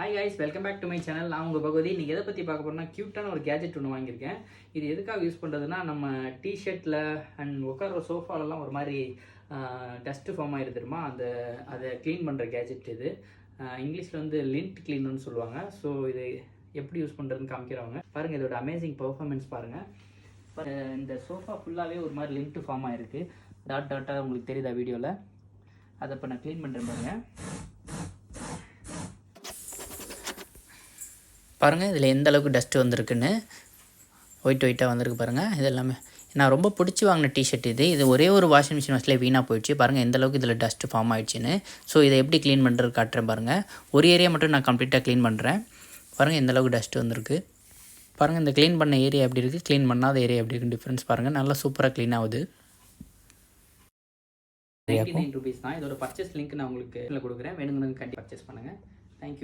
Hi guys, welcome back to my channel. நான் உங்கள் பகவதி. இன்றைக்கி எதை பற்றி பார்க்க போகிறோம்னா, க்யூட்டான ஒரு கேஜெட் ஒன்று வாங்கியிருக்கேன். இது எதுக்காக யூஸ் பண்ணுறதுனா, நம்ம டிஷர்ட்டில் அண்ட் உட்கார சோஃபாலெலாம் ஒரு மாதிரி டஸ்ட்டு ஃபார்ம் ஆகிடுது தெரியுமா, அதை க்ளீன் பண்ணுற கேஜெட் இது. இங்கிலீஷில் வந்து லிண்ட் க்ளீனர்னு சொல்லுவாங்க. ஸோ இது எப்படி யூஸ் பண்ணுறதுன்னு காமிக்கிறவங்க பாருங்கள். இதோட அமேசிங் பர்ஃபார்மன்ஸ் பாருங்கள். இந்த சோஃபா ஃபுல்லாகவே ஒரு மாதிரி லிண்ட்டு ஃபார்ம் ஆகிருக்கு. டாட்டாக உங்களுக்கு தெரியுதா வீடியோவில்? அதை இப்போ நான் க்ளீன் பண்ணுறேன் பாருங்கள். இதில் எந்த அளவுக்கு டஸ்ட்டு வந்திருக்குன்னு ஒயிட்டாக வந்திருக்கு பாருங்கள். இது எல்லாமே நான் ரொம்ப பிடிச்சி வாங்கின டிஷர்ட் இது ஒரே ஒரு வாஷிங் மிஷின் வாஷில் வீணாக போயிடுச்சு. பாருங்கள் எந்த அளவுக்கு இதில் டஸ்ட்டு ஃபார்ம் ஆகிடுச்சின்னு. ஸோ இதை எப்படி க்ளீன் பண்ணுறது காட்டுறேன் பாருங்கள். ஒரு ஏரியா மட்டும் நான் கம்ப்ளீட்டாக க்ளீன் பண்ணுறேன். பாருங்கள் எந்த அளவுக்கு டஸ்ட்டு வந்திருக்கு. பாருங்கள் இந்த க்ளீன் பண்ண ஏரியா எப்படி இருக்குது, க்ளீன் பண்ணாத ஏரியா எப்படி இருக்குது, டிஃப்ரென்ஸ் பாருங்கள். நல்லா சூப்பராக க்ளீன் ஆகுது. ₹99 தான். இதோட பர்ச்சேஸ் லிங்க் நான் உங்களுக்கு கொடுக்குறேன். வேணுங்கிறது கண்டிப்பாக பர்ச்சேஸ் பண்ணுங்கள். தேங்க்யூ.